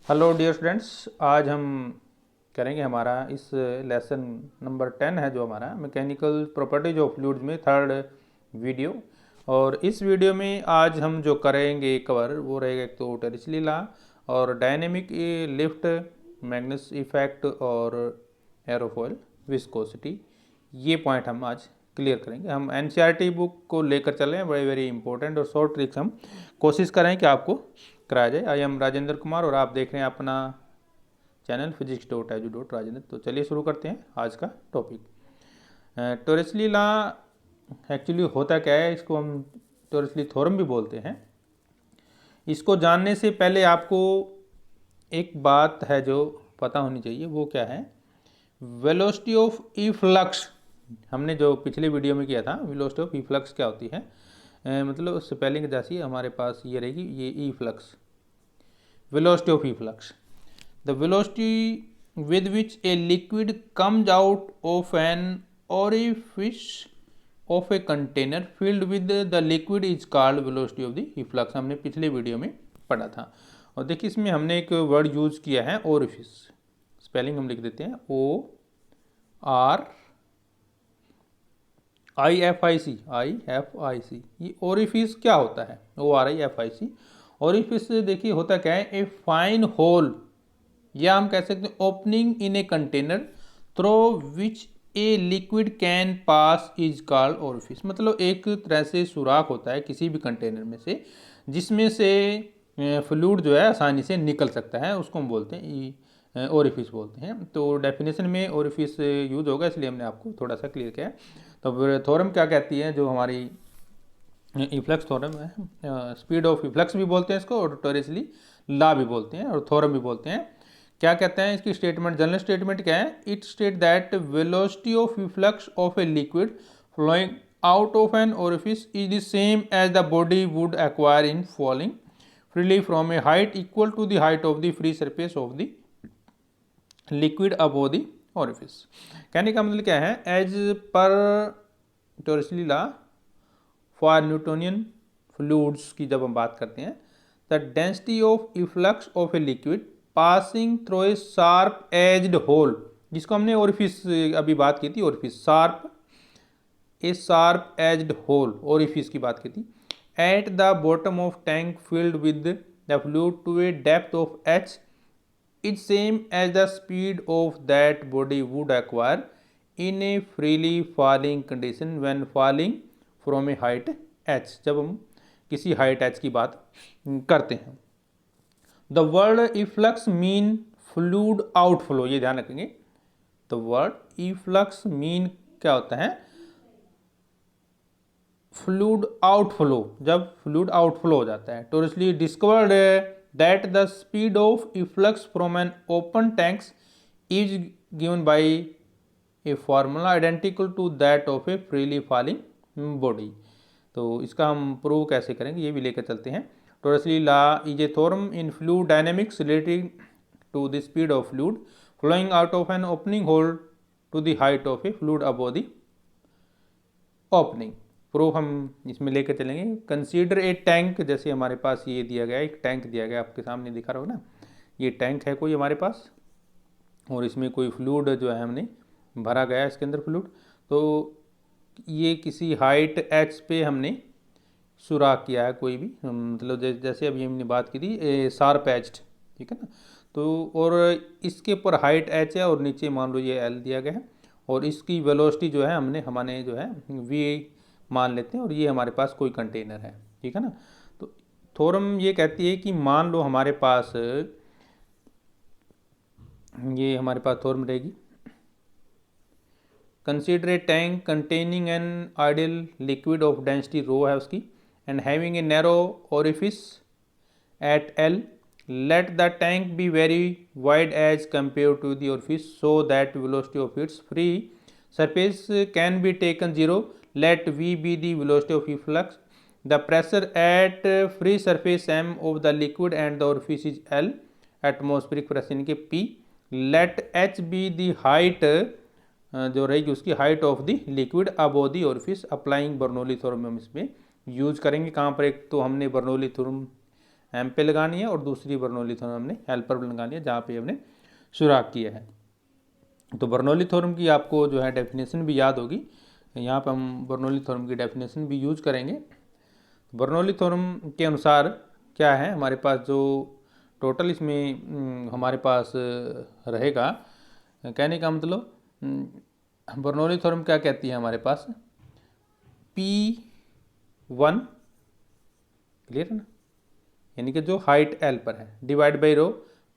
Hello dear students, आज हम करेंगे हमारा इस लेसन नंबर 10 है जो हमारा मैकेनिकल प्रॉपर्टीज ऑफ फ्लूइड्स में थर्ड वीडियो। और इस वीडियो में आज हम जो करेंगे कवर वो रहेगा एक तो टॉरिसली लॉ और डायनेमिक लिफ्ट, मैग्नस इफेक्ट और एरोफॉइल विस्कोसिटी। ये पॉइंट हम आज क्लियर करेंगे। हम एनसीईआरटी बुक को लेकर चल रहे हैं, वेरी वेरी इंपॉर्टेंट और शॉर्ट ट्रिक्स हम कोशिश करें कि आपको कराया जाए। आई एम राजेंद्र कुमार और आप देख रहे हैं अपना चैनल physics.edu.राजेंद्र। तो चलिए शुरू करते हैं आज का टॉपिक। टॉरिसली लॉ एक्चुअली होता क्या है, इसको हम टॉरिसली थ्योरम भी बोलते हैं। इसको जानने से पहले आपको एक बात है जो पता होनी चाहिए, वो क्या है, वेलोसिटी ऑफ ई फ्लक्स। हमने जो पिछले वीडियो में किया था, वेलोसिटी ऑफ ई फ्लक्स क्या होती है, मतलब स्पेलिंग जैसी हमारे पास ये रहेगी, ये ई flux, velocity of efflux, the velocity with which a liquid comes out of an orifice of a container filled with the liquid is called velocity of the efflux। हमने पिछले वीडियो में पढ़ा था। और देखिए इसमें हमने एक वर्ड यूज किया है ओरिफिस। स्पेलिंग हम लिख देते हैं ORIFIC। ये ओरिफिस क्या होता है, ORIFIC। ओरिफिस देखिए होता क्या है, ए फाइन होल, या हम कह सकते हैं opening in a container through which a liquid can pass is called orifice. मतलब एक तरह से सुराख होता है किसी भी कंटेनर में से जिसमें से फ्लूइड जो है आसानी से निकल सकता है, उसको हम बोलते हैं ओरिफिस बोलते हैं। तो डेफिनेशन में ओरिफिस यूज होगा, इसलिए हमने आपको थोड़ा सा क्लियर किया। तो थ्योरम क्या कहती है, जो हमारी इफ्लक्स थ्योरम है, स्पीड ऑफ इफ्लक्स भी बोलते हैं इसको, और टॉरिसली लॉ भी बोलते हैं और थ्योरम भी बोलते हैं। क्या कहते हैं इसकी स्टेटमेंट, जनरल स्टेटमेंट क्या है, it state that velocity of efflux of a liquid flowing out of an orifice is the same as the body would acquire in falling freely from a height equal to the height of the free surface of the liquid above the orifice. कहने का मतलब क्या है, as per Torricelli law for Newtonian fluids की जब हम बात करते हैं, the density of efflux of a liquid passing through a sharp edged hole, जिसको हमने ओरिफिस अभी बात की थी, orifice sharp edged hole, orifice की बात की थी, at the bottom of tank filled with the fluid to a depth of h is same as the speed of that body would acquire in a freely falling condition when falling from a height h। जब हम किसी height h की बात करते हैं। The word efflux mean fluid outflow, ये ध्यान रखेंगे। द वर्ड इफ्लक्स मीन क्या होता है, फ्लूइड आउटफ्लो, जब फ्लूइड आउटफ्लो हो जाता है। Torricelli discovered that the speed of efflux from an open tanks is given by a formula identical to that of a freely falling body. तो इसका हम प्रूव कैसे करेंगे, ये भी लेकर चलते हैं। Torricelli law is a theorem in fluid dynamics relating to the speed of fluid flowing out of an opening hole to the height of a fluid above the opening. Proof हम इसमें लेकर चलेंगे। कंसीडर ए टैंक, जैसे हमारे पास ये दिया गया, एक टैंक दिया गया, आपके सामने दिखा रहा हो ना, ये टैंक है कोई हमारे पास, और इसमें कोई फ्लूइड जो है हमने भरा गया है इसके अंदर फ्लूइड। तो ये किसी हाइट h पे हमने सुराख किया है कोई भी, मतलब जैसे अभी हमने बात की थी शार्प एज्ड, ठीक है ना। तो और इसके ऊपर हाइट h है और नीचे मान लो ये l दिया गया है, और इसकी वेलोसिटी जो है हमने जो है v मान लेते हैं, और ये हमारे पास कोई कंटेनर है, ठीक है ना। तो थ्योरम ये कहती है कि मान लो हमारे पास ये हमारे पास थ्योरम रहेगी, consider a tank containing an ideal liquid of density rho है उसकी, and having a narrow orifice at L, let the tank be very wide as compared to the orifice so that velocity of its free surface can be taken zero. Let V be the velocity of efflux. The pressure at free surface m of the liquid and the orifice is L, atmospheric pressure इनके P. Let h be the height, जो रहेगी उसकी height of the liquid above the orifice. Applying Bernoulli theorem हम इसमें use करेंगे। कहाँ पर, एक तो हमने बर्नौली थ्योरम एम पे लगानी है और दूसरी बर्नौली थ्योरम हमने एल पर लगानी है जहाँ पे हमने सुराख किया है। तो बर्नौली थ्योरम की आपको जो है डेफिनेशन भी याद होगी, यहाँ पर हम बर्नौली थ्योरम की डेफिनेशन भी यूज करेंगे। बर्नौली थ्योरम के अनुसार क्या है हमारे पास, जो टोटल इसमें हमारे पास रहेगा, कहने का मतलब बर्नौली थ्योरम क्या कहती है हमारे पास, P1 क्लियर है ना, यानी कि जो हाइट L पर है divide by rho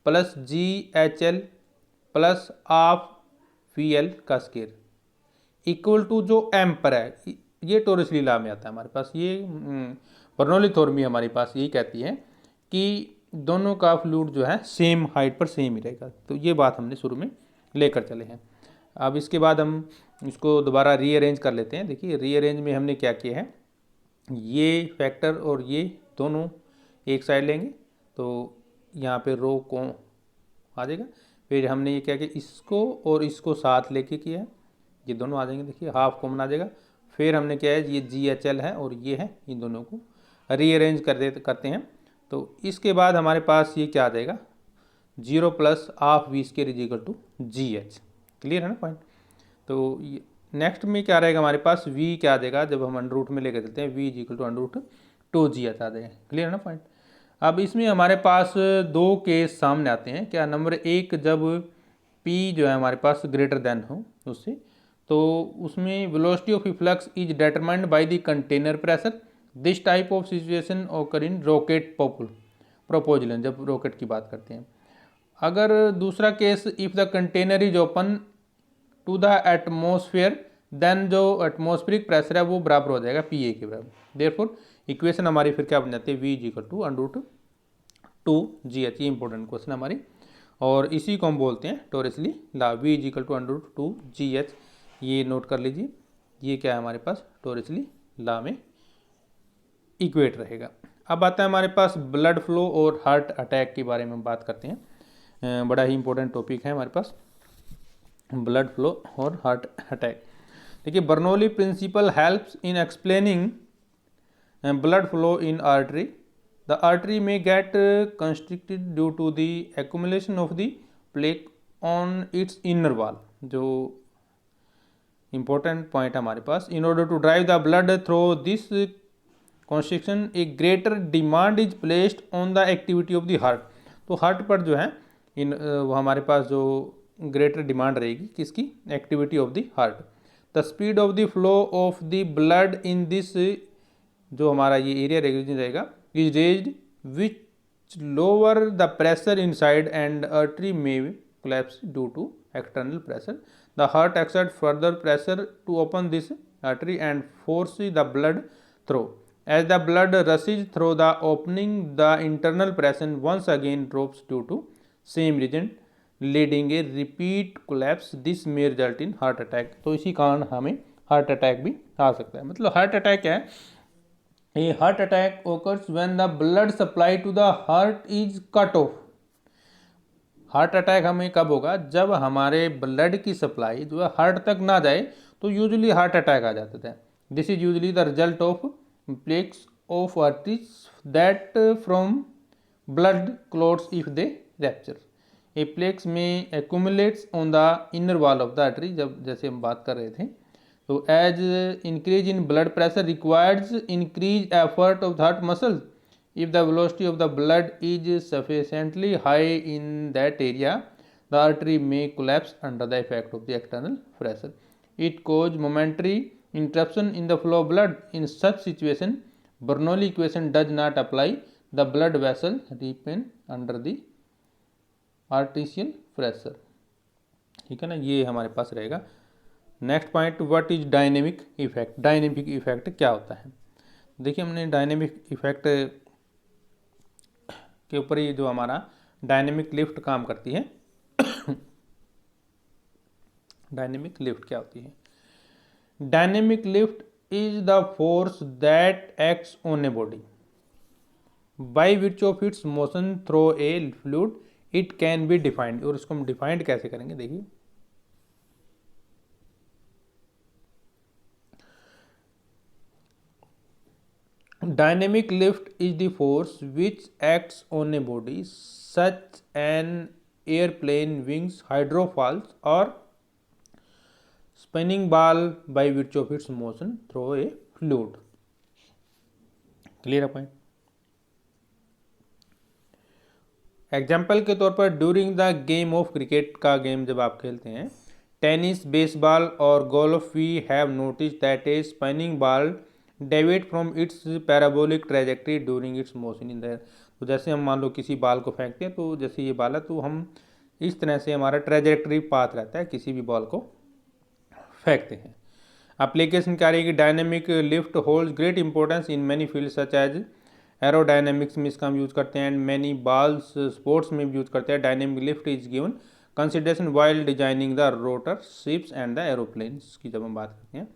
plus GHL plus of VL का स्केयर इक्वल टू जो M पर है, ये टोरसली लॉ में आता है हमारे पास। ये बर्नौली थ्योरम हमारे पास यही कहती है कि दोनों का फ्लूइड जो है सेम हाइट पर सेम ही रहेगा। तो ये बात हमने शुरू में लेकर चले हैं। अब इसके बाद हम इसको दोबारा रीअरेंज कर लेते हैं। देखिए रीअरेंज में हमने क्या किया है, ये फैक्टर और ये दोनों एक साइड लेंगे तो यहाँ पे रो को आ जाएगा। फिर हमने ये क्या किया, इसको और इसको साथ लेके किया है, ये दोनों आ जाएंगे, देखिए हाफ कॉमन आ जाएगा। फिर हमने क्या है, ये GHL है और ये है, इन दोनों को रीअरेंज करते हैं। तो इसके बाद हमारे पास ये क्या आ जाएगा, 0 plus of V square is equal to GH। Clear है ना पॉइंट। तो नेक्स्ट में क्या रहेगा हमारे पास, V क्या आ जाएगा, जब हम अंडर रूट में लेकर चलते हैं V is equal to under root 2GH आ जाएगा। क्लियर है ना पॉइंट। अब इसमें हमारे पास दो केस सामने आते हैं। क्या, नंबर एक, जब P जो है हमारे पास ग्रेटर देन हो उससे, तो उसमें velocity of efflux is determined by the container pressure. This type of situation occur in rocket propulsion, जब रॉकेट की बात करते हैं। अगर दूसरा केस, if the container is open to the atmosphere, then जो एटमोस्फेरिक प्रेशर है वो बराबर हो जाएगा PA के बराबर। देयरफॉर इक्वेशन हमारी फिर क्या बन जाती है, V is equal to under root 2GH। ये इंपॉर्टेंट क्वेश्चन हमारी, और इसी को हम बोलते हैं Torricelli law, V is equal to under root 2GH। ये नोट कर लीजिए, ये क्या है हमारे पास टोरसली लॉ में इक्वेट रहेगा। अब आता है हमारे पास ब्लड फ्लो और हार्ट अटैक के बारे में बात करते हैं। बड़ा ही इंपॉर्टेंट टॉपिक है हमारे पास ब्लड फ्लो और हार्ट अटैक। देखिए Bernoulli principle helps in explaining blood flow in artery. The artery may get constricted due to the accumulation of the plaque on its inner wall। जो important point हमारे पास, in order to drive the blood through this constriction a greater demand is placed on the activity of the heart। तो heart पर जो है वो हमारे पास जो greater demand रहेगी किसकी, activity of the heart. The speed of the flow of the blood in this, जो हमारा ये एरिया रेगुलेशन रहेगा, is raised which lower the pressure inside and artery may collapse due to external pressure. The heart exert further pressure to open this artery and force the blood through. As the blood rushes through the opening, the internal pressure once again drops due to same reason leading a repeat collapse. This may result in heart attack. तो इसी कारण हमें heart attack भी आ सकता है। मतलब heart attack क्या है, A heart attack occurs when the blood supply to the heart is cut off। Heart attack हमें कब होगा, जब हमारे ब्लड की सप्लाई जो है हार्ट तक ना जाए, तो यूजुअली हार्ट अटैक आ जाता है। This is usually the result of plaques of arteries that from blood clots if they rupture. A plaques may accumulates on the inner wall of the artery, जब जैसे हम बात कर रहे थे। तो as increase in blood pressure requires increase effort of the heart muscle. If the velocity of the blood is sufficiently high in that area, the artery may collapse under the effect of the external pressure. It cause momentary interruption in the flow of blood. In such situation Bernoulli equation does not apply. The blood vessel reopen under the arterial pressure. ठीक है ना, ये हमारे पास रहेगा। Next point, what is dynamic effect. Dynamic effect क्या होता है, देखिए हमने डायनेमिक इफेक्ट के ऊपर ही जो हमारा डायनेमिक लिफ्ट काम करती है। डायनेमिक लिफ्ट क्या होती है, dynamic lift is the force that acts on a body by which of its motion through a fluid. It can be defined. और इसको हम डिफाइंड कैसे करेंगे, देखिए dynamic lift is the force which acts on a body such an airplane, wings, hydrofoils और spinning ball by virtue of its motion through a fluid. Clear है point? Example के तौर पर during the game of cricket का game जब आप खेलते हैं, टेनिस, बेसबॉल और golf, we have notice that a spinning ball deviate from its parabolic trajectory during its motion in the air. तो जैसे हम मान लो किसी बॉल को फेंकते हैं, तो जैसे ये बॉल है तो हम इस तरह से हमारा ट्रेजेक्ट्री पाथ रहता है किसी भी बॉल को फेंकते हैं। एप्लीकेशन क्या रहेगी? Dynamic lift holds great importance in many field such as aerodynamics में इसका हम यूज़ करते हैं एंड मैनी बॉल्स स्पोर्ट्स में भी यूज़ करते हैं। Dynamic lift is given consideration while designing the rotor, ships and the aeroplanes की जब हम बात करते हैं।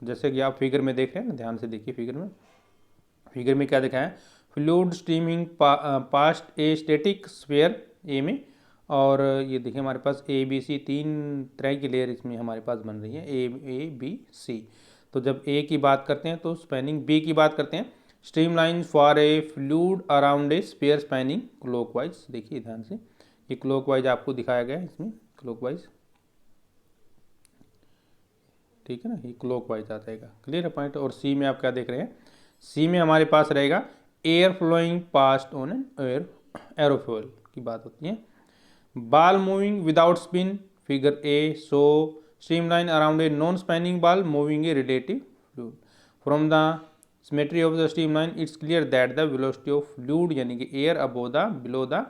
जैसे कि आप फिगर में देख रहे हैं ना, ध्यान से देखिए फिगर में क्या दिखा है? Fluid streaming past a static sphere A में, और ये देखिए हमारे पास ए बी सी तीन तरह की लेयर इसमें हमारे पास बन रही है, ए बी सी। तो जब ए की बात करते हैं तो स्पैनिंग, बी की बात करते हैं streamline for a fluid around a sphere spanning clockwise. देखिए ध्यान से, ये क्लॉकवाइज आपको दिखाया गया है इसमें, क्लॉकवाइज, ठीक है ना, ये क्लॉकवाइज आ जाएगा। क्लियर है पॉइंट? और सी में आप क्या देख रहे हैं? सी में हमारे पास रहेगा air flowing past on an aerofoil की बात होती है। Ball moving without spin, figure A, so streamline around a non spinning ball moving a relative fluid. From the symmetry of the streamline it's clear that the velocity of fluid यानी कि air above the below the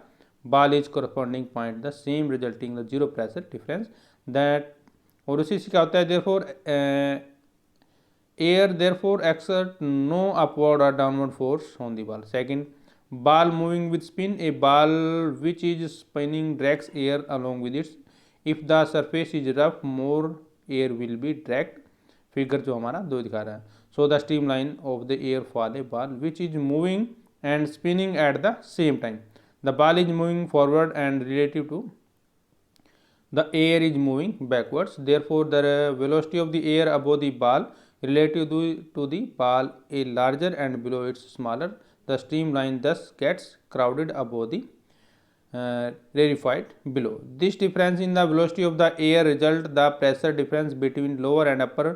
ball is corresponding point the same resulting the zero pressure difference that. और उसी से क्या होता है? Therefore air therefore exert no upward और downward force on the ball. Second, ball moving with spin, a ball which is spinning drags air along with it. If the surface is rough, more air will be dragged. Figure जो हमारा दो दिखा रहा है। So the streamline of the air fall a ball which is moving and spinning at the same time. The ball is moving forward and relative to the air is moving backwards. Therefore, the velocity of the air above the ball relative to the ball is larger and below it's smaller. The streamline thus gets crowded above the rarefied below. This difference in the velocity of the air result the pressure difference between lower and upper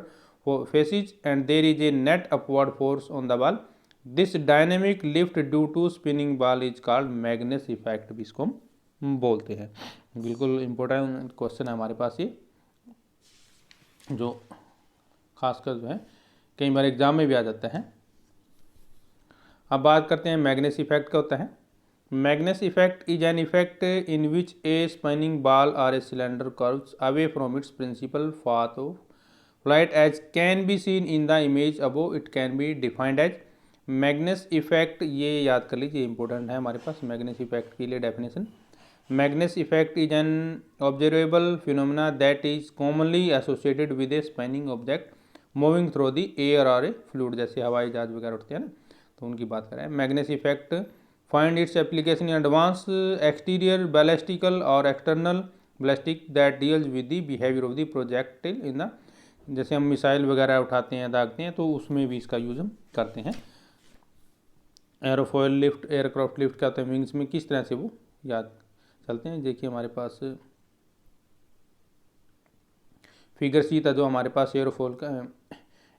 faces, and there is a net upward force on the ball. This dynamic lift due to spinning ball is called Magnus effect भी इसको हम बोलते हैं। बिल्कुल important question है हमारे पास ये, जो खासकर जो है कई बार एग्जाम में भी आ जाता है। अब बात करते हैं मैग्नेस इफेक्ट क्या होता है। Magnus effect is an effect in which a spinning ball और a cylinder curves away from its principal path of flight as can be seen in the image above. It can be defined as Magnus effect, ये याद कर लीजिए, important है हमारे पास मैग्नेस effect के लिए definition. मैग्नेस effect is N observable phenomena that is commonly associated with A spinning object moving through the air और ए fluid, जैसे हवाई जहाज वगैरह उठते हैं ना, तो उनकी बात करें। Magnus effect find its application in advance exterior ballistical और external ballistic that deals with the behaviour of the projectile in the, जैसे हम मिसाइल वगैरह उठाते हैं, दागते हैं, तो उसमें भी इसका यूज हम करते हैं। एरोफॉयल लिफ्ट, एयरक्राफ्ट लिफ्ट क्या होता है, विंग्स में किस तरह से वो याद चलते हैं। देखिए हमारे पास फिगर सी था जो हमारे पास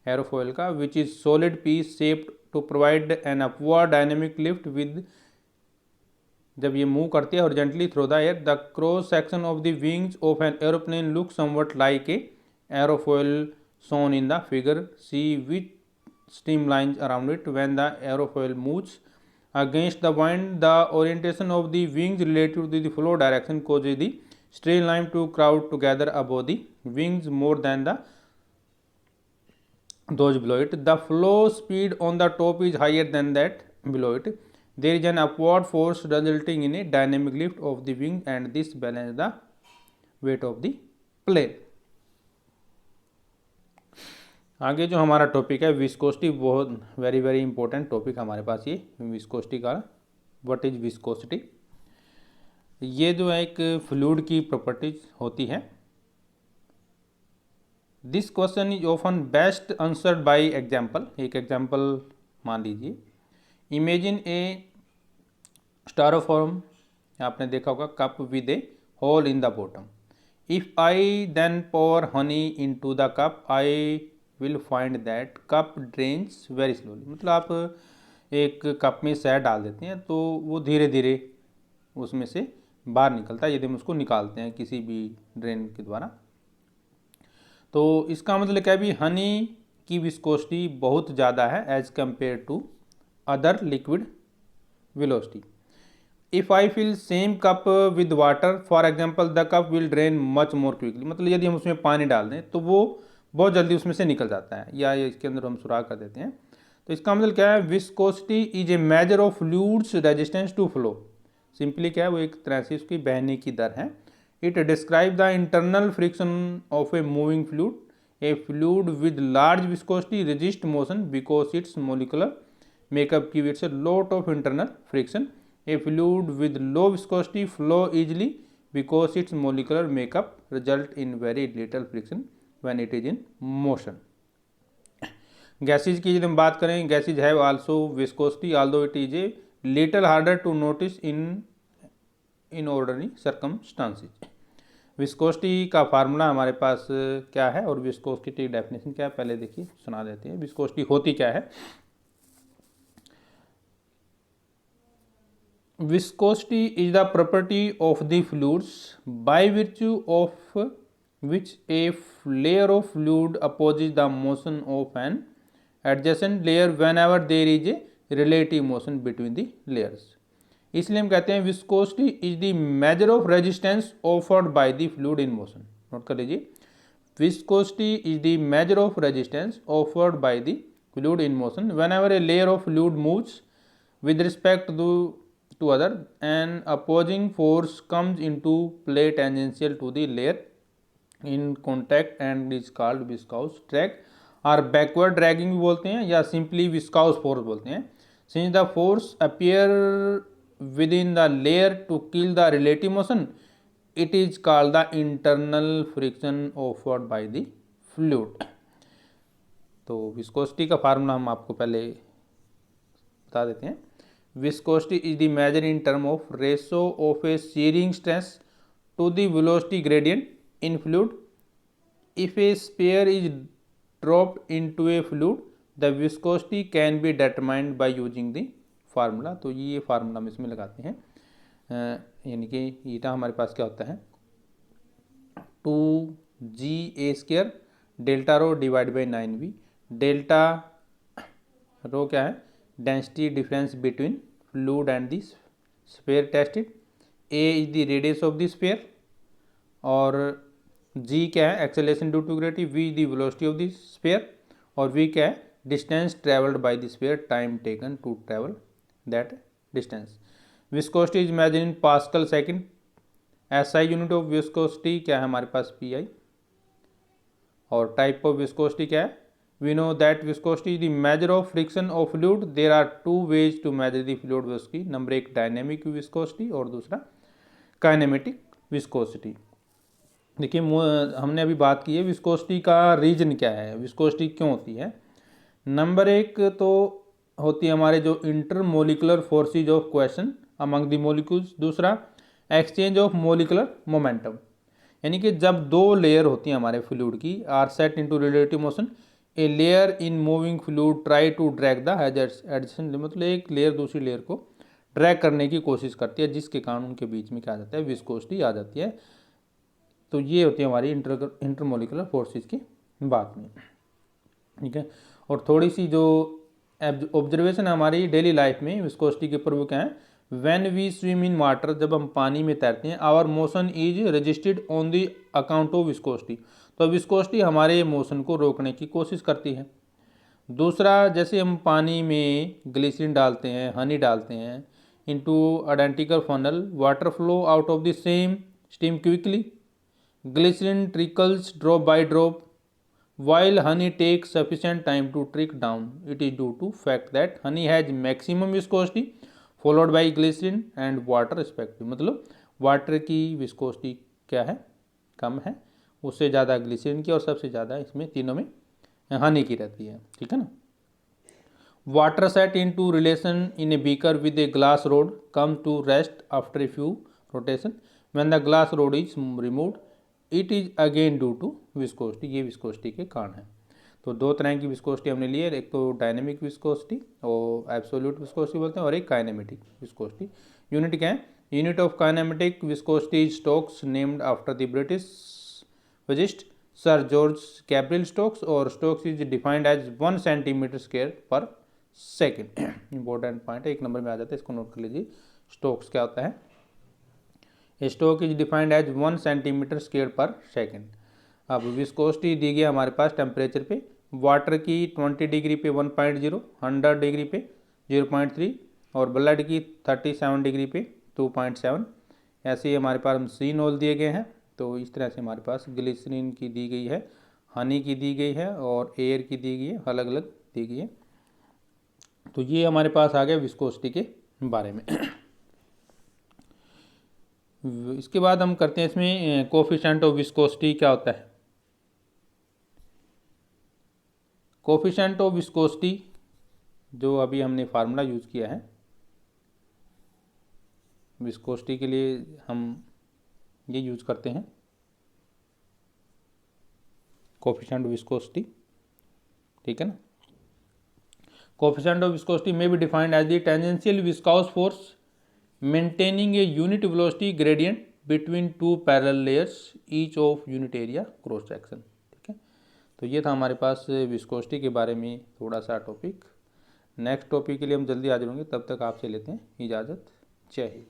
एरोफॉयल का which is solid piece shaped to provide an upward dynamic lift with, जब ये मूव करती है horizontally through the air, the cross section of the wings of an aeroplane look something like a aerofoil shown in the figure. See which streamlines around it. When the aerofoil moves against the wind, the orientation of the wings relative to the flow direction causes the streamline to crowd together above the wings more than the those below it. The flow speed on the top is higher than that below it. There is an upward force resulting in a dynamic lift of the wing, and this balances the weight of the plane. आगे जो हमारा topic है viscosity, बहुत very important topic हमारे पास ये viscosity का। What is viscosity? ये जो है एक फ्लूइड की प्रॉपर्टीज होती है। This question is often best answered by example. एक एग्जाम्पल मान लीजिए, इमेजिन ए स्टारोफॉर्म, आपने देखा होगा, cup with a hole in the bottom. If I then pour honey into the cup I will find that cup drains very slowly. मतलब आप एक cup में शहद डाल देते हैं तो वो धीरे धीरे उसमें से बाहर निकलता है यदि हम उसको निकालते हैं किसी भी ड्रेन के द्वारा। तो इसका मतलब क्या है भी, हनी की विस्कोसिटी बहुत ज़्यादा है as compare to other liquid velocity. If I fill same cup with water for example the cup will drain much more quickly. मतलब यदि हम उसमें पानी डाल दें तो वो बहुत जल्दी उसमें से निकल जाता है या इसके अंदर हम सुराख कर देते हैं। तो इसका मतलब क्या है, viscosity is a measure of fluid's resistance to flow. Simply क्या है, वो एक तरह से उसकी बहने की दर है। It describe the internal friction of a moving fluid. A fluid with large viscosity resist motion because it's molecular makeup gives a lot of internal friction. A fluid with low viscosity flow easily because its molecular makeup result in very little friction when it is in motion. Gases की यदि हम बात करें, gases have also viscosity although it is a little harder to notice in ordinary circumstances. Viscosity का formula हमारे पास क्या है और विस्कोसिटी डेफिनेशन क्या है, पहले देखिए सुना देते हैं। विस्कोसिटी होती क्या है। Viscosity is the property of the fluids by virtue of which a layer of fluid opposes the motion of an adjacent layer whenever there is a relative motion between the layers. इसलिए हम कहते हैं viscosity is the measure of resistance offered by the fluid in motion. Note कर लीजिए, viscosity is the measure of resistance offered by the fluid in motion whenever a layer of fluid moves with respect to other an opposing force comes into play tangential to the layer in contact and is called viscous drag और backward dragging भी बोलते हैं या simply viscous force बोलते हैं। Since the force appear within the layer to kill the relative motion, it is called the internal friction offered by the fluid। तो viscosity का formula हम आपको पहले बता देते हैं। Viscosity is the measure in term of ratio of a shearing stress to the velocity gradient in fluid. If a sphere is dropped into a fluid, the viscosity can be determined by using the formula। तो ये formula हम इसमें लगाते हैं, यानी कि ईटा हमारे पास क्या होता है 2GA² delta rho divide by 9V। Delta rho क्या है, density difference between fluid and the sphere tested. A is the radius of the sphere और जी क्या है, acceleration due to gravity. V the velocity of the sphere और V क्या है, distance travelled by the sphere, time taken to travel that distance. Viscosity is measured in pascal second. SI unit of viscosity क्या है हमारे पास pi. और type of viscosity क्या है, we know that viscosity is the measure of friction of fluid. There are two ways to measure the fluid viscosity। Number एक dynamic viscosity और दूसरा kinematic viscosity. देखिए हमने अभी बात की है विस्कोसिटी का रीजन क्या है, विस्कोसिटी क्यों होती है। नंबर एक तो होती है हमारे जो intermolecular forces of cohesion among the molecules. दूसरा एक्सचेंज ऑफ मोलिकुलर मोमेंटम, यानी कि जब दो लेयर होती हैं हमारे फ्लूइड की are set into relative motion, a layer in moving fluid try to drag the adjacent. मतलब एक लेयर दूसरी लेयर को ड्रैग करने की कोशिश करती है जिसके कारण उनके बीच में क्या आ जाता है, विस्कोसिटी आ जाती है। तो ये होती है हमारी इंटरमोलिकुलर फोर्सेस की बात में, ठीक है। और थोड़ी सी जो ऑब्जर्वेशन है हमारी डेली लाइफ में विस्कोसिटी के ऊपर वो क्या है, when we swim in water, जब हम पानी में तैरते हैं, our motion is registered on the account of viscosity. तो विस्कोसिटी हमारे मोशन को रोकने की कोशिश करती है। दूसरा, जैसे हम पानी में ग्लिसरीन डालते हैं, हनी डालते हैं into identical funnel, water flow out of the same steam quickly, glycerine trickles drop by drop while honey takes sufficient time to trick down. It is due to fact that honey has maximum viscosity followed by glycerin and water respectively। मतलब water की viscosity क्या है, कम है, उससे ज़्यादा glycerine की और सबसे ज़्यादा इसमें तीनों में हनी की रहती है, ठीक है ना। Water set into relation in a beaker with a glass rod comes to rest after a few rotation. When the glass rod is removed, it is again due to viscosity. ये विस्कोसिटी के कारण है। तो दो तरह की viscosity हमने ली है, एक तो डायनेमिक विस्कोसिटी और एब्सोल्यूट विस्कोसिटी बोलते हैं, और एक काइनेमेटिक विस्कोसिटी। यूनिट क्या है? Unit of kinematic viscosity is stokes, named after the British physicist sir George Gabriel Stokes, और stokes is defined as 1 centimetre square पर सेकेंड। इंपॉर्टेंट पॉइंट है, एक नंबर में आ जाता है, इसको नोट कर लीजिए। स्टोक्स क्या होता है? Stoke is defined as 1 centimetre square पर सेकेंड। अब विस्कोसिटी दी गई हमारे पास टेम्परेचर पे, वाटर की 20 डिग्री पे 1.0, 100 डिग्री पे 0.3 और ब्लड की 37 डिग्री पे 2.7। ऐसे ही हमारे पास सीनोल दिए गए हैं। तो इस तरह से हमारे पास ग्लिसरीन की दी गई है, हनी की दी गई है और एयर की दी गई है, अलग अलग दी गई है। तो ये हमारे पास आ गया विस्कोसिटी के बारे में। इसके बाद हम करते हैं इसमें कोफिशिएंट ऑफ विस्कोसिटी क्या होता है। कोफिशिएंट ऑफ विस्कोसिटी जो अभी हमने फार्मूला यूज़ किया है विस्कोसिटी के लिए, हम ये यूज़ करते हैं कोफिशिएंट ऑफ विस्कोसिटी, ठीक है ना। Coefficient of viscosity may be defined as the tangential viscous force maintaining a unit velocity gradient between two parallel layers each of unit area cross section, ठीक है। तो ये था हमारे पास विस्कोसिटी के बारे में थोड़ा सा टॉपिक। नेक्स्ट टॉपिक के लिए हम जल्दी हाजिर होंगे, तब तक आपसे लेते हैं इजाज़त। जय हिंद।